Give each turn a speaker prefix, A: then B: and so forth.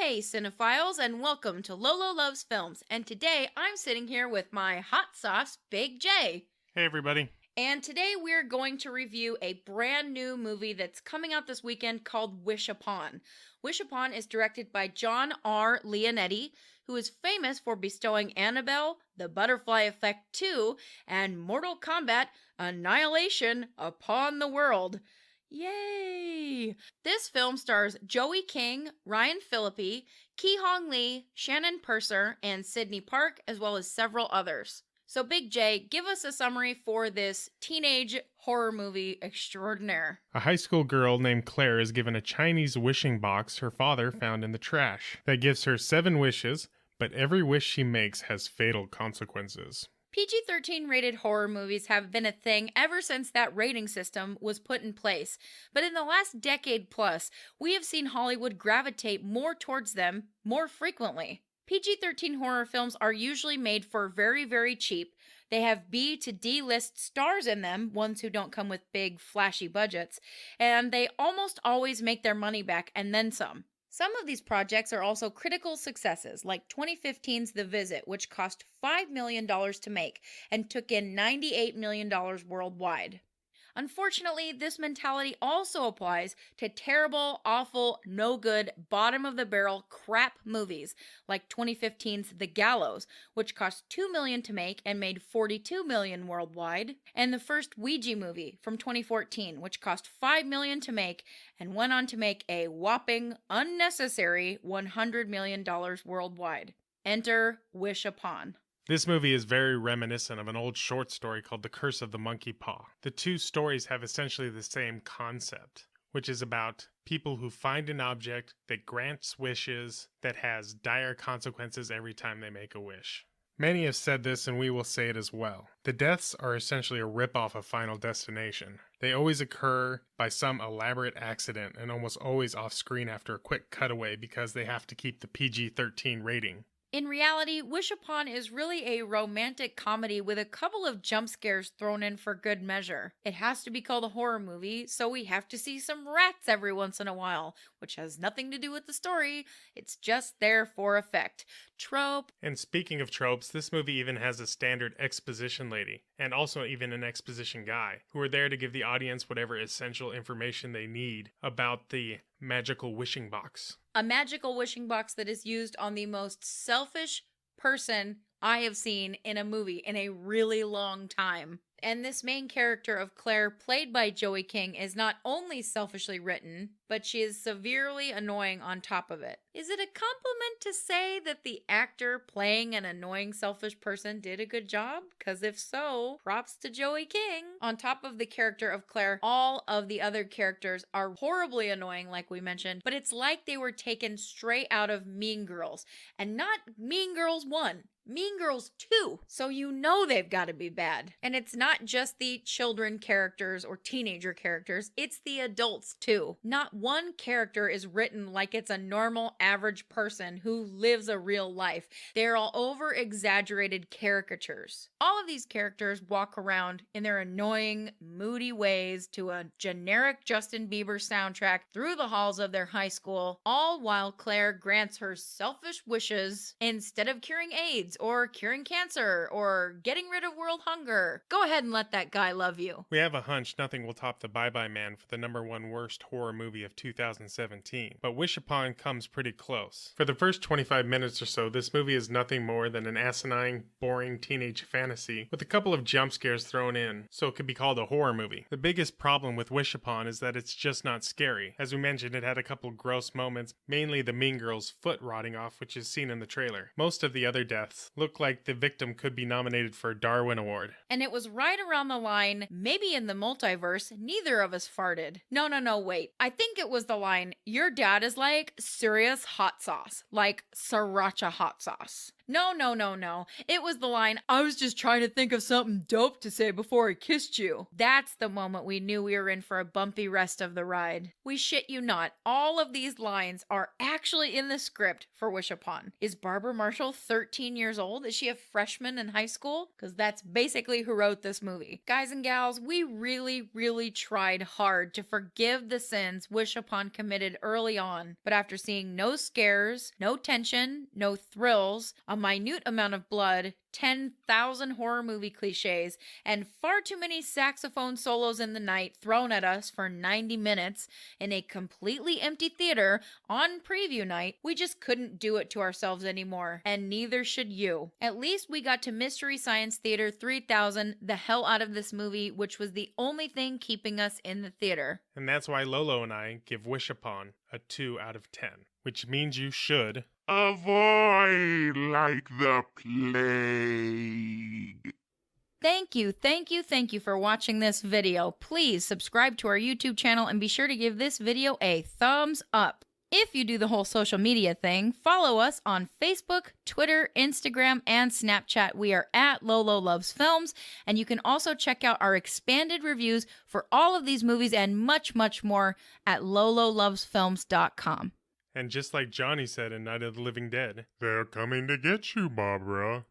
A: Hey cinephiles, and welcome to Lolo Loves Films. And today I'm sitting here with my hot sauce, Big J.
B: Hey everybody.
A: And today we're going to review a brand new movie that's coming out this weekend called Wish Upon. Wish Upon is directed by John R. Leonetti, who is famous for bestowing Annabelle, The Butterfly Effect 2, and Mortal Kombat Annihilation upon the world. Yay! This film stars Joey King, Ryan Phillippe, Ki Hong Lee, Shannon Purser, and Sydney Park, as well as several others. So Big J, give us a summary for this teenage horror movie extraordinaire.
B: A high school girl named Claire is given a Chinese wishing box her father found in the trash that gives her 7 wishes, but every wish she makes has fatal consequences.
A: PG-13 rated horror movies have been a thing ever since that rating system was put in place, but in the last decade plus, we have seen Hollywood gravitate more towards them more frequently. PG-13 horror films are usually made for very, very cheap. They have B to D list stars in them, ones who don't come with big, flashy budgets, and they almost always make their money back and then some. Some of these projects are also critical successes, like 2015's The Visit, which cost $5 million to make and took in $98 million worldwide. Unfortunately, this mentality also applies to terrible, awful, no good, bottom of the barrel crap movies like 2015's The Gallows, which cost $2 million to make and made $42 million worldwide, and the first Ouija movie from 2014, which cost $5 million to make and went on to make a whopping, unnecessary $100 million worldwide. Enter Wish Upon.
B: This movie is very reminiscent of an old short story called The Curse of the Monkey Paw. The two stories have essentially the same concept, which is about people who find an object that grants wishes that has dire consequences every time they make a wish. Many have said this, and we will say it as well. The deaths are essentially a ripoff of Final Destination. They always occur by some elaborate accident and almost always off-screen after a quick cutaway because they have to keep the PG-13 rating.
A: In reality, Wish Upon is really a romantic comedy with a couple of jump scares thrown in for good measure. It has to be called a horror movie, so we have to see some rats every once in a while, which has nothing to do with the story. It's just there for effect. Trope.
B: And speaking of tropes, this movie even has a standard exposition lady, and also even an exposition guy, who are there to give the audience whatever essential information they need about the magical wishing box.
A: A magical wishing box that is used on the most selfish person I have seen in a movie in a really long time. And this main character of Claire, played by Joey King, is not only selfishly written, but she is severely annoying on top of it. Is it a compliment to say that the actor playing an annoying, selfish person did a good job? Because if so, props to Joey King. On top of the character of Claire, all of the other characters are horribly annoying, like we mentioned, but it's like they were taken straight out of Mean Girls. And not Mean Girls 1. Mean Girls 2, so you know they've got to be bad. And it's not just the children characters or teenager characters, it's the adults too. Not one character is written like it's a normal, average person who lives a real life. They're all over-exaggerated caricatures. All of these characters walk around in their annoying, moody ways to a generic Justin Bieber soundtrack through the halls of their high school, all while Claire grants her selfish wishes instead of curing AIDS or curing cancer, or getting rid of world hunger. Go ahead and let that guy love you.
B: We have a hunch nothing will top the Bye Bye Man for the #1 worst horror movie of 2017, but Wish Upon comes pretty close. For the first 25 minutes or so, this movie is nothing more than an asinine, boring teenage fantasy with a couple of jump scares thrown in, so it could be called a horror movie. The biggest problem with Wish Upon is that it's just not scary. As we mentioned, it had a couple gross moments, mainly the Mean Girl's foot rotting off, which is seen in the trailer. Most of the other deaths look like the victim could be nominated for a Darwin Award.
A: And it was right around the line, maybe in the multiverse, neither of us farted. No, wait. I think it was the line, your dad is like serious hot sauce, like sriracha hot sauce. No, no, no, no. It was the line, I was just trying to think of something dope to say before I kissed you. That's the moment we knew we were in for a bumpy rest of the ride. We shit you not. All of these lines are actually in the script for Wish Upon. Is Barbara Marshall 13 years old? Is she a freshman in high school? Because that's basically who wrote this movie. Guys and gals, we really, really tried hard to forgive the sins Wish Upon committed early on. But after seeing no scares, no tension, no thrills, a minute amount of blood, 10,000 horror movie cliches, and far too many saxophone solos in the night thrown at us for 90 minutes in a completely empty theater on preview night, we just couldn't do it to ourselves anymore, and neither should you. At least we got to Mystery Science Theater 3000 the hell out of this movie, which was the only thing keeping us in the theater.
B: And that's why Lolo and I give Wish Upon a 2 out of 10, which means you should
C: avoid like the plague.
A: Thank you for watching this video. Please subscribe to our YouTube channel and be sure to give this video a thumbs up. If you do the whole social media thing, follow us on Facebook, Twitter, Instagram, and Snapchat. We are at Lolo Loves Films, and you can also check out our expanded reviews for all of these movies and much, much more at lololovesfilms.com.
B: And just like Johnny said in Night of the Living Dead,
C: they're coming to get you, Barbara.